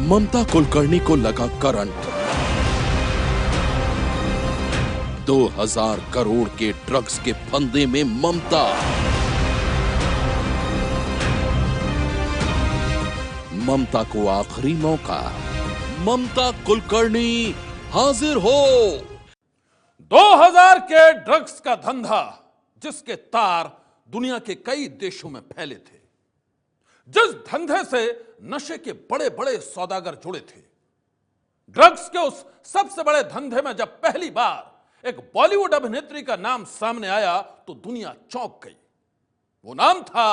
ममता कुलकर्णी को लगा करंट। 2000 करोड़ के ड्रग्स के फंदे में ममता। ममता को आखिरी मौका। ममता कुलकर्णी हाजिर हो। 2000 के ड्रग्स का धंधा जिसके तार दुनिया के कई देशों में फैले थे, जिस धंधे से नशे के बड़े बड़े सौदागर जुड़े थे, ड्रग्स के उस सबसे बड़े धंधे में जब पहली बार एक बॉलीवुड अभिनेत्री का नाम सामने आया तो दुनिया चौंक गई। वो नाम था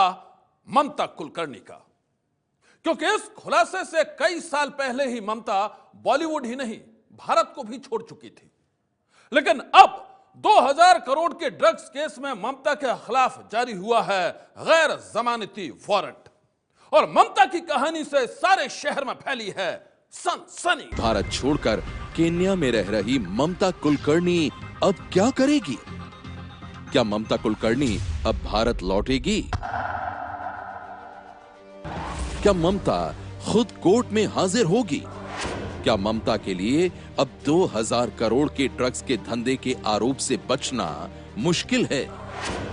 ममता कुलकर्णी का, क्योंकि इस खुलासे से कई साल पहले ही ममता बॉलीवुड ही नहीं भारत को भी छोड़ चुकी थी। लेकिन अब 2000 करोड़ के ड्रग्स केस में ममता के खिलाफ जारी हुआ है गैर जमानती वारंट, और ममता की कहानी से सारे शहर में फैली है सनसनी। भारत छोड़कर केन्या में रह रही ममता कुलकर्णी अब क्या करेगी? क्या ममता कुलकर्णी अब भारत लौटेगी? क्या ममता खुद कोर्ट में हाजिर होगी? क्या ममता के लिए अब 2000 करोड़ के ड्रग्स के धंधे के आरोप से बचना मुश्किल है?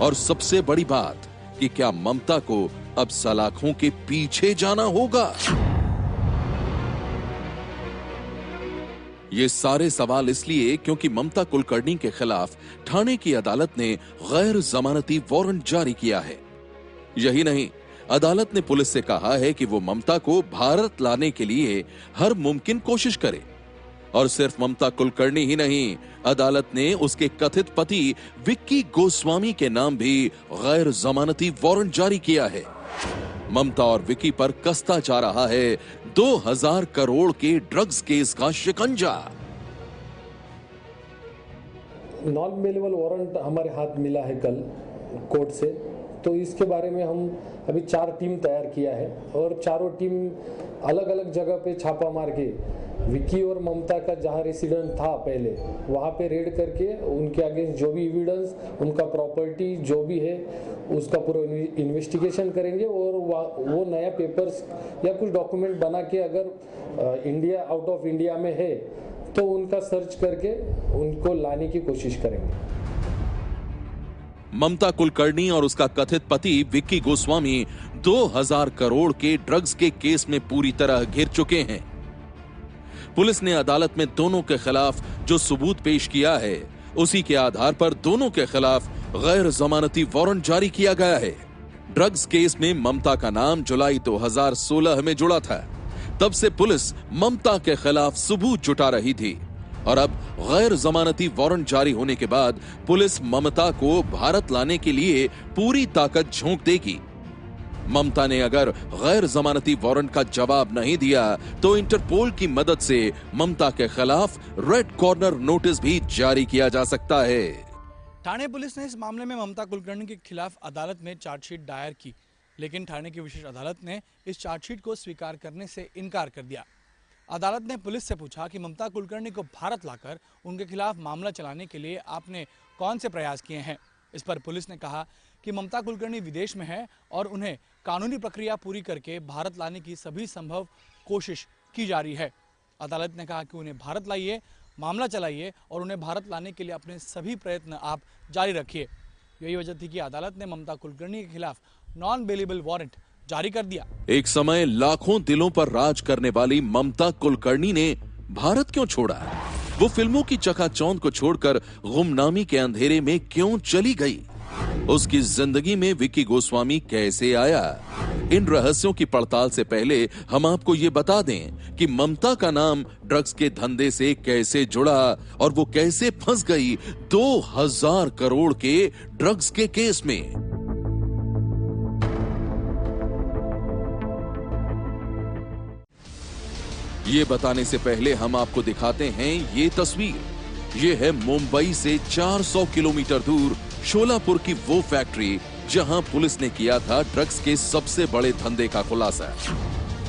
और सबसे बड़ी बात कि क्या ममता को अब सलाखों के पीछे जाना होगा? ये सारे सवाल इसलिए क्योंकि ममता कुलकर्णी के खिलाफ ठाणे की अदालत ने गैर जमानती वारंट जारी किया है। यही नहीं, अदालत ने पुलिस से कहा है कि वो ममता को भारत लाने के लिए हर मुमकिन कोशिश करे। और सिर्फ ममता कुलकर्णी ही नहीं, अदालत ने उसके कथित पति विक्की गोस्वामी के नाम भी गैर जमानती वारंट जारी किया है। ममता और विक्की पर कसता जा रहा है 2000 करोड़ के ड्रग्स केस का शिकंजा। नॉन बेलेबल वारंट हमारे हाथ मिला है कल कोर्ट से, तो इसके बारे में हम अभी 4 टीम तैयार किया है और चारों टीम अलग अलग जगह पे छापा मार के विक्की और ममता का जहां रेसिडेंट था पहले, वहां पे रेड करके उनके अगेंस्ट जो भी एविडेंस, उनका प्रॉपर्टी जो भी है उसका पूरा इन्वेस्टिगेशन करेंगे और वो नया पेपर्स या कुछ डॉक्यूमेंट बना के अगर इंडिया आउट ऑफ इंडिया में है तो उनका सर्च करके उनको लाने की कोशिश करेंगे। ममता कुलकर्णी और उसका कथित पति विक्की गोस्वामी 2000 करोड़ के ड्रग्स के केस में पूरी तरह घिर चुके हैं। पुलिस ने अदालत में दोनों के खिलाफ जो सबूत पेश किया है, उसी के आधार पर दोनों के खिलाफ गैर जमानती वारंट जारी किया गया है। ड्रग्स केस में ममता का नाम जुलाई 2016 में जुड़ा था। तब से पुलिस ममता के खिलाफ सबूत जुटा रही थी और अब गैर जमानती वारंट जारी होने के बाद पुलिस ममता को भारत लाने के लिए पूरी ताकत झोंक देगी। ममता ने अगर गैर जमानती वारंट का जवाब नहीं दिया तो इंटरपोल की मदद से ममता के खिलाफ रेड कॉर्नर नोटिस भी जारी किया जा सकता है। ठाणे पुलिस ने इस मामले में ममता कुलकर्णी के खिलाफ अदालत में चार्जशीट दायर की, लेकिन ठाणे की विशेष अदालत ने इस चार्जशीट को स्वीकार करने से इनकार कर दिया। अदालत ने पुलिस से पूछा कि ममता कुलकर्णी को भारत लाकर उनके खिलाफ मामला चलाने के लिए आपने कौन से प्रयास किए हैं। इस पर पुलिस ने कहा कि ममता कुलकर्णी विदेश में है और उन्हें कानूनी प्रक्रिया पूरी करके भारत लाने की सभी संभव कोशिश की जा रही है। अदालत ने कहा कि उन्हें भारत लाइए, मामला चलाइए और उन्हें भारत लाने के लिए अपने सभी प्रयत्न आप जारी रखिए। यही वजह थी कि अदालत ने ममता कुलकर्णी के खिलाफ नॉन बेलेबल वारंट जारी कर दिया। एक समय लाखों दिलों पर राज करने वाली ममता कुलकर्णी ने भारत क्यों छोड़ा? वो फिल्मों की चकाचौंध को छोड़कर गुमनामी के अंधेरे में क्यों चली गई? उसकी जिंदगी में विक्की गोस्वामी कैसे आया? इन रहस्यों की पड़ताल से पहले हम आपको ये बता दें कि ममता का नाम ड्रग्स के धंधे से कैसे जुड़ा और वो कैसे फंस गई 2000 करोड़ के ड्रग्स के केस में। ये बताने से पहले हम आपको दिखाते हैं ये तस्वीर। ये है मुंबई से 400 किलोमीटर दूर शोलापुर की वो फैक्ट्री जहां पुलिस ने किया था ड्रग्स के सबसे बड़े धंधे का खुलासा।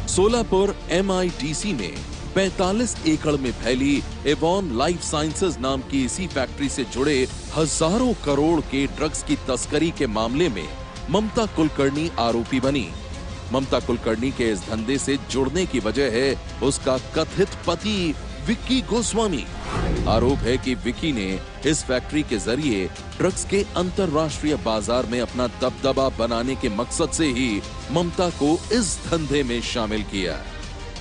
सोलापुर MIDC में 45 एकड़ में फैली एवॉन लाइफ साइंसेज नाम की इसी फैक्ट्री से जुड़े हजारों करोड़ के ड्रग्स की तस्करी के मामले में ममता कुलकर्णी आरोपी बनी। ममता कुलकर्णी के इस धंधे से जुड़ने की वजह है उसका कथित पति विक्की गोस्वामी। आरोप है कि विक्की ने इस फैक्ट्री के जरिए ड्रग्स के अंतरराष्ट्रीय बाजार में अपना दबदबा बनाने के मकसद से ही ममता को इस धंधे में शामिल किया।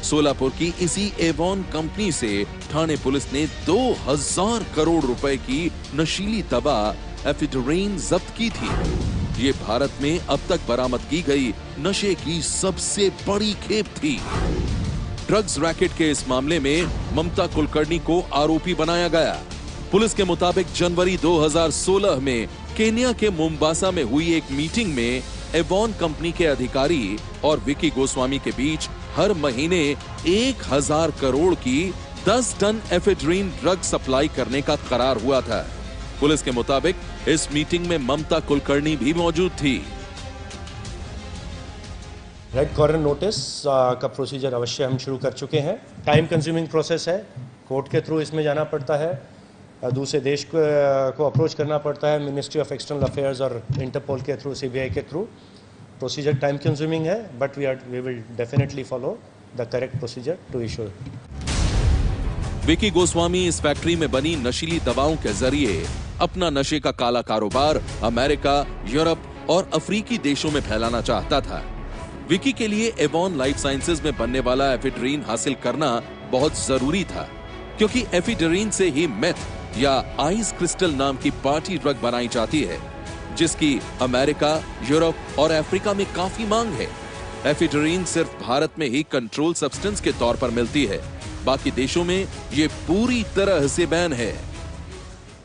सोलापुर की इसी एवॉन कंपनी से ठाणे पुलिस ने 2000 करोड़ रुपए की नशीली दवा एफिड्रिन जब्त की थी। ये भारत में अब तक बरामद की गई नशे की सबसे बड़ी खेप थी। ड्रग्स रैकेट के इस मामले में ममता कुलकर्णी को आरोपी बनाया गया। पुलिस के मुताबिक जनवरी 2016 में केन्या के मोम्बासा में हुई एक मीटिंग में एवॉन कंपनी के अधिकारी और विक्की गोस्वामी के बीच हर महीने 1000 करोड़ की 10 टन एफिड्रिन ड्रग सप्लाई करने का करार हुआ था। पुलिस के मुताबिक इस मीटिंग में ममता कुलकर्णी भी मौजूद थी। रेड कॉर्नर नोटिस का प्रोसीजर अवश्य हम शुरू कर चुके हैं। टाइम कंज्यूमिंग प्रोसेस है, कोर्ट के थ्रू इसमें जाना पड़ता है, दूसरे देश को अप्रोच करना पड़ता है, मिनिस्ट्री ऑफ एक्सटर्नल अफेयर्स और इंटरपोल के थ्रू, सीबीआई के थ्रू। प्रोसीजर टाइम कंज्यूमिंग है, but we will definitely follow the correct procedure to issue. Vicky Goswami इस फैक्ट्री में बनी नशीली दवाओं के जरिए अपना नशे का काला कारोबार अमेरिका, यूरोप और अफ्रीकी देशों में फैलाना चाहता था। विक्की के लिए एवॉन लाइफ साइंसेज में बनने वाला एफिड्रिन हासिल करना बहुत जरूरी था, क्योंकि एफिड्रिन से ही मेथ या आइस क्रिस्टल नाम की पार्टी ड्रग बनाई जाती है, जिसकी अमेरिका, यूरोप और अफ्रीका में काफी मांग है। एफिड्रिन सिर्फ भारत में ही कंट्रोल सब्सटेंस के तौर पर मिलती है, बाकी देशों में ये पूरी तरह से बैन है।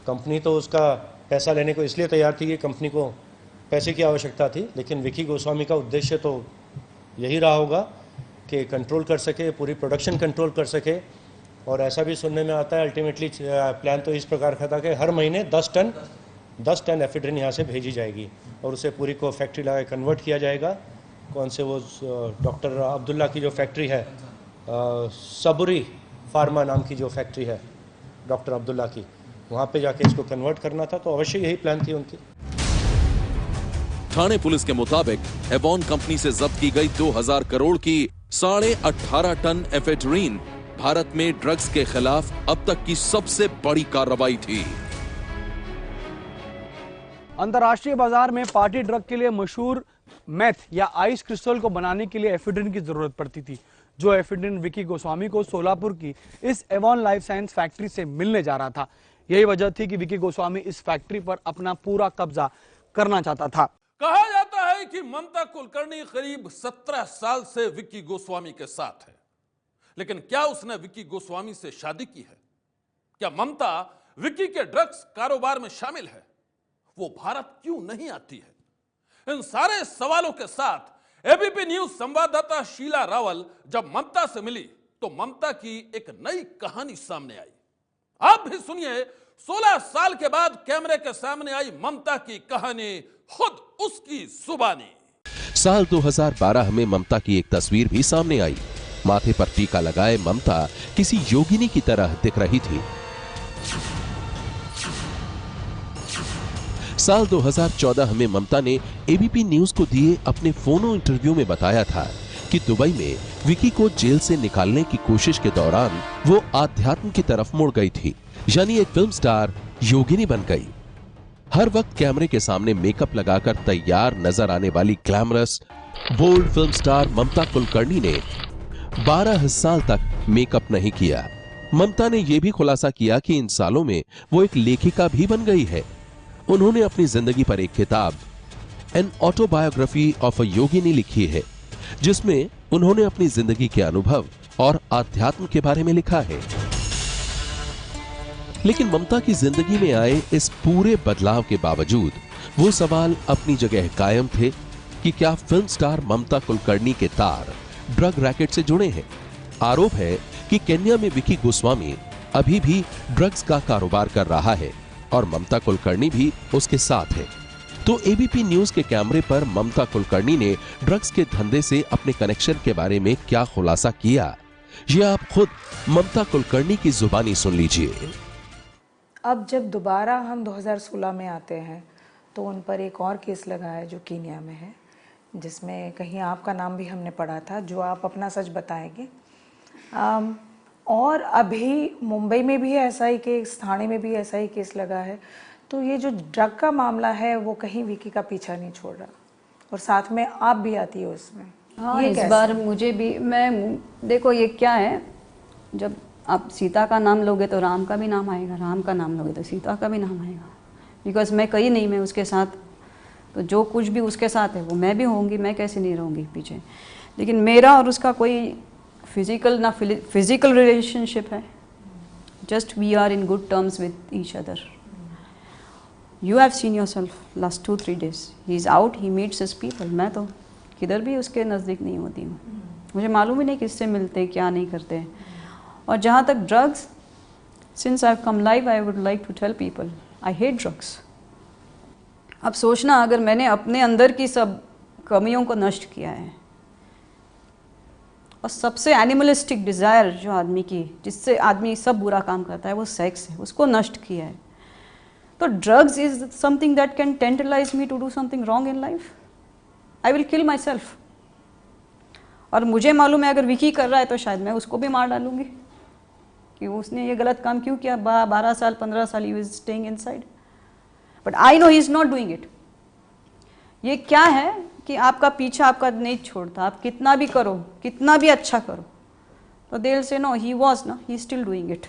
कंपनी तो उसका पैसा लेने को इसलिए तैयार थी कि कंपनी को पैसे की आवश्यकता थी, लेकिन विक्की गोस्वामी का उद्देश्य तो यही रहा होगा कि कंट्रोल कर सके, पूरी प्रोडक्शन कंट्रोल कर सके। और ऐसा भी सुनने में आता है अल्टीमेटली प्लान तो इस प्रकार का था कि हर महीने 10 टन एफिड्रिन यहाँ से भेजी जाएगी और उसे पूरी को फैक्ट्री लगा कन्वर्ट किया जाएगा। कौन से वो डॉक्टर अब्दुल्ला की जो फैक्ट्री है, सबुरी फार्मा नाम की जो फैक्ट्री है डॉक्टर अब्दुल्ला की, वहाँ पे जाके इसको कन्वर्ट करना था। तो अवश्य यही प्लान थी उनकी। ठाणे पुलिस के मुताबिक एवॉन कंपनी से जब्त की गई 2000 करोड़ की 18.5 टन एफिड्रिन भारत में ड्रग्स के खिलाफ अब तक की सबसे बड़ी कार्रवाई थी। अंतर्राष्ट्रीय बाजार में पार्टी ड्रग के लिए मशहूर मेथ या आइस क्रिस्टल को बनाने के लिए एफिड्रिन की जरूरत पड़ती थी, जो एफिड्रिन विक्की गोस्वामी को सोलापुर की इस एवॉन लाइफ साइंस फैक्ट्री से मिलने जा रहा था। यही वजह थी कि विक्की गोस्वामी इस फैक्ट्री पर अपना पूरा कब्जा करना चाहता था। कहा जाता है कि ममता कुलकर्णी करीब 17 साल से विक्की गोस्वामी के साथ है, लेकिन क्या उसने विक्की गोस्वामी से शादी की है? क्या ममता विक्की के ड्रग्स कारोबार में शामिल है? वो भारत क्यों नहीं आती है? इन सारे सवालों के साथ एबीपी न्यूज संवाददाता शीला रावल जब ममता से मिली तो ममता की एक नई कहानी सामने आई। आप भी सुनिए 16 साल के बाद कैमरे के सामने आई ममता की कहानी, खुद उसकी जुबानी। साल 2012 में ममता की एक तस्वीर भी सामने आई। माथे पर टीका लगाए ममता किसी योगिनी की तरह दिख रही थी। साल 2014 में ममता ने एबीपी न्यूज को दिए अपने फोनो इंटरव्यू में बताया था कि दुबई में विक्की को जेल से निकालने की कोशिश के दौरान वो आध्यात्म की तरफ मुड़ गई थी, यानी एक फिल्म स्टार योगिनी बन गई। हर वक्त कैमरे के सामने मेकअप लगाकर तैयार नजर आने वाली ग्लैमरस बोल्ड फिल्म स्टार ममता कुलकर्णी ने 12 साल तक मेकअप नहीं किया। ममता ने यह भी खुलासा किया कि इन सालों में वो एक लेखिका भी बन गई है। उन्होंने अपनी जिंदगी पर एक किताब एन ऑटोबायोग्राफी ऑफ अ योगिनी लिखी है, जिसमें उन्होंने अपनी जिंदगी के अनुभव और आध्यात्म के बारे में लिखा है। लेकिन ममता की जिंदगी में आए इस पूरे बदलाव के बावजूद वो सवाल अपनी जगह कायम थे कि क्या फिल्म स्टार ममता कुलकर्णी के तार ड्रग रैकेट से जुड़े हैं। आरोप है कि केन्या में विक्की गोस्वामी अभी भी ड्रग्स का कारोबार कर रहा है और ममता कुलकर्णी भी उसके साथ है। तो एबीपी न्यूज के कैमरे पर ममता कुलकर्णी ने ड्रग्स के धंधे से अपने कनेक्शन के बारे में क्या खुलासा किया, ये आप खुद ममता कुलकर्णी की जुबानी सुन लीजिए। अब जब दोबारा हम 2016 में आते हैं तो उन पर एक और केस लगा है जो कीनिया में है, जिसमें कहीं आपका नाम भी हमने पढ़ा था, जो आप अपना सच बताएंगे। और अभी मुंबई में भी ऐसा ही केस, थाने में भी ऐसा ही केस लगा है। तो ये जो ड्रग का मामला है वो कहीं विकी का पीछा नहीं छोड़ रहा, और साथ में आप भी आती हो उसमें। हाँ, ये इस कैसे? बार मुझे भी, मैं देखो ये क्या है, जब आप सीता का नाम लोगे तो राम का भी नाम आएगा, राम का नाम लोगे तो सीता का भी नाम आएगा। बिकॉज मैं कहीं नहीं, मैं उसके साथ, तो जो कुछ भी उसके साथ है वो मैं भी होंगी, मैं कैसे नहीं रहूँगी पीछे। लेकिन मेरा और उसका कोई फिजिकल ना फिजिकल रिलेशनशिप है, just we are in good terms with each other. You have seen yourself last 2-3 days, he is out, he meets his people. मैं तो किधर भी उसके नज़दीक नहीं होती हूँ, मुझे मालूम ही नहीं किससे मिलते क्या नहीं करते। और जहाँ तक drugs, since I have come live, I would like to tell people I hate drugs. अब सोचना, अगर मैंने अपने अंदर की सब कमियों को नष्ट किया है, और सबसे एनिमलिस्टिक डिज़ायर जो आदमी की, जिससे आदमी सब बुरा काम करता है, वो सेक्स है, उसको नष्ट किया है, तो drugs is something that can tantalise me to do something wrong in life. I will kill my self. और मुझे मालूम है अगर विकी कर रहा है तो शायद मैं उसको भी मार डालूंगी कि उसने ये गलत काम क्यों किया। 12 साल 15 साल he was staying inside, but I know he is not doing it. ये क्या है कि आपका पीछा आपका नहीं छोड़ता, आप कितना भी करो, कितना भी अच्छा करो, तो they will say no he was ना, he is still doing it.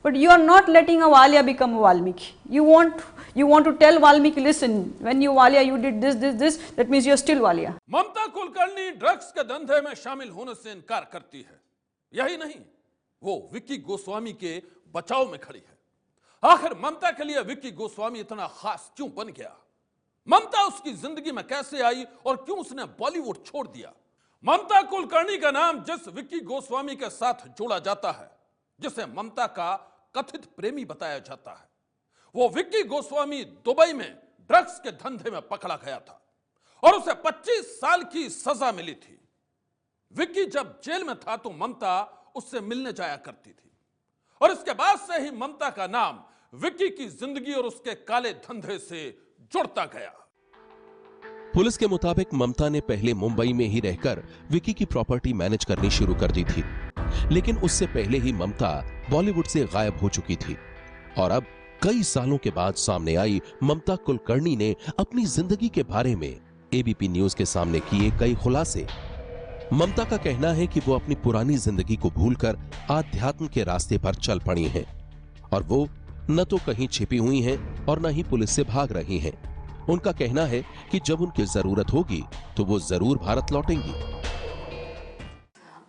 But you are not letting a Walia become a Valmiki. You want to tell Valmiki, listen, when you Walia, you did this, that means you're still Walia. Mamta Kulkarni drugs के धंधे में शामिल होने से इनकार करती है। यही नहीं, वो विक्की गोस्वामी के बचाव में खड़ी है। आखिर ममता के लिए विक्की गोस्वामी इतना खास क्यों बन गया? ममता उसकी जिंदगी में कैसे आई और क्यों उसने बॉलीवुड छोड़ दिया? ममता कुलकर्णी का नाम जिस विक्की गोस्वामी के साथ जोड़ा जाता है, जिसे ममता का कथित प्रेमी बताया जाता है, वो विक्की गोस्वामी दुबई में ड्रग्स के धंधे में पकड़ा गया था और उसे 25 साल की सजा मिली थी। विक्की जब जेल में था तो ममता उससे मिलने जाया करती थी, और इसके बाद से ही ममता का नाम विक्की की जिंदगी और उसके काले धंधे से जुड़ता गया। पुलिस के मुताबिक ममता ने पहले मुंबई में ही रहकर विकी की प्रॉपर्टी मैनेज करनी शुरू कर दी थी, लेकिन उससे पहले ही ममता बॉलीवुड से गायब हो चुकी थी। और अब कई सालों के बाद सामने आई ममता कुलकर्णी ने अपनी जिंदगी के बारे में एबीपी न्यूज के सामने किए कई खुलासे। ममता का कहना है कि वो अपनी पुरानी जिंदगी को भूलकर आध्यात्म के रास्ते पर चल पड़ी हैं, और वो न तो कहीं छिपी हुई हैं और न ही पुलिस से भाग रही हैं। उनका कहना है कि जब उनकी जरूरत होगी तो वो जरूर भारत लौटेंगी।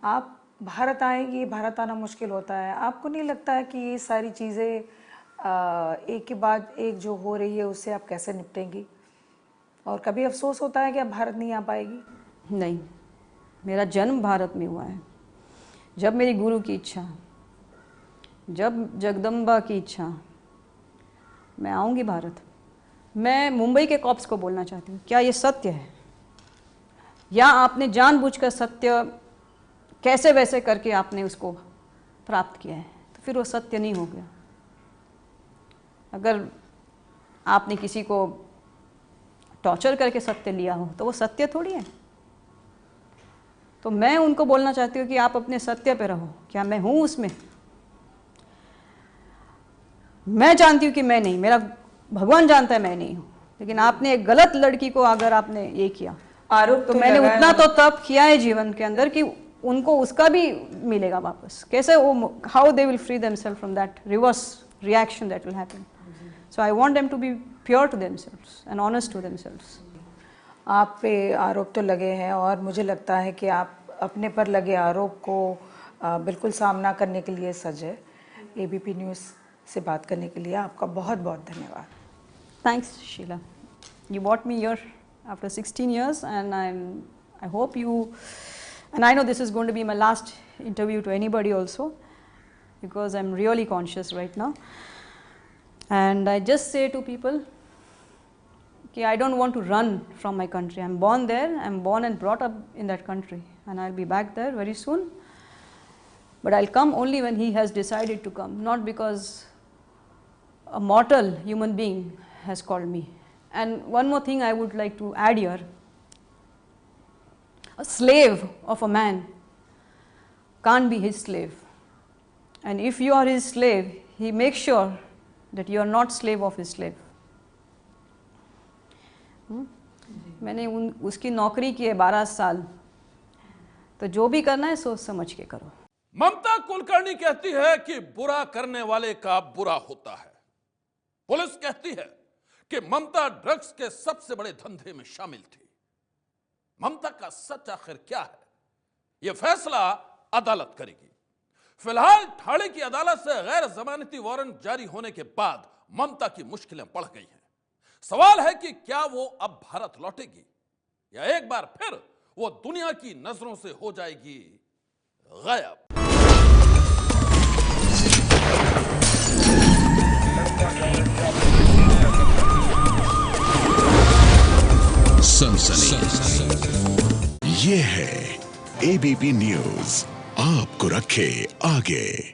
आप भारत आएंगी, भारत आना मुश्किल होता है। आपको नहीं लगता है कि ये सारी चीज़ें एक के बाद एक जो हो रही है उससे आप कैसे निपटेंगी? और कभी अफसोस होता है कि आप भारत नहीं आ पाएगी? नहीं, मेरा जन्म भारत में हुआ है। जब मेरी गुरु की इच्छा, जब जगदम्बा की इच्छा, मैं आऊँगी भारत। मैं मुंबई के कॉप्स को बोलना चाहती हूँ, क्या ये सत्य है, या आपने जानबूझकर सत्य कैसे वैसे करके आपने उसको प्राप्त किया है, तो फिर वो सत्य नहीं हो गया। अगर आपने किसी को टॉर्चर करके सत्य लिया हो तो वो सत्य थोड़ी है। तो मैं उनको बोलना चाहती हूँ कि आप अपने सत्य पे रहो। क्या मैं हूँ उसमें? मैं जानती हूँ कि मैं नहीं, मेरा भगवान जानता है मैं नहीं हूँ, लेकिन आपने एक गलत लड़की को अगर आपने ये किया आरोप तो मैंने उतना तो तप किया है जीवन के अंदर कि उनको उसका भी मिलेगा वापस। कैसे वो, how they will free themselves from that reverse reaction that will happen. So I want them to be pure to themselves and honest to themselves. आप पे आरोप तो लगे हैं, और मुझे लगता है कि आप अपने पर लगे आरोप को बिल्कुल सामना करने के लिए सजे। एबीपी न्यूज़ से बात करने के लिए आपका बहुत बहुत धन्यवाद। Thanks, Sheila. You brought me here after 16 years, and I hope you, and I know this is going to be my last interview to anybody also, because I'm really conscious right now. And I just say to people, okay, I don't want to run from my country. I'm born there, I'm born and brought up in that country, and I'll be back there very soon. But I'll come only when he has decided to come, not because a mortal human being has called me. And one more thing I would like to add here, A slave of a man can't be his slave. And if you are his slave, he makes sure that you are not slave of his slave. मैंने उसकी नौकरी की है 12 साल, तो जो भी करना है सोच समझ के करो। ममता कुलकर्णी कहती है कि बुरा करने वाले का बुरा होता है। पुलिस कहती है कि ममता ड्रग्स के सबसे बड़े धंधे में शामिल थी। ममता का सच आखिर क्या है, यह फैसला अदालत करेगी। फिलहाल ठाणे की अदालत से गैर जमानती वारंट जारी होने के बाद ममता की मुश्किलें बढ़ गई हैं। सवाल है कि क्या वो अब भारत लौटेगी या एक बार फिर वो दुनिया की नजरों से हो जाएगी गायब। सनसनी ये है एबीपी न्यूज, आपको रखे आगे।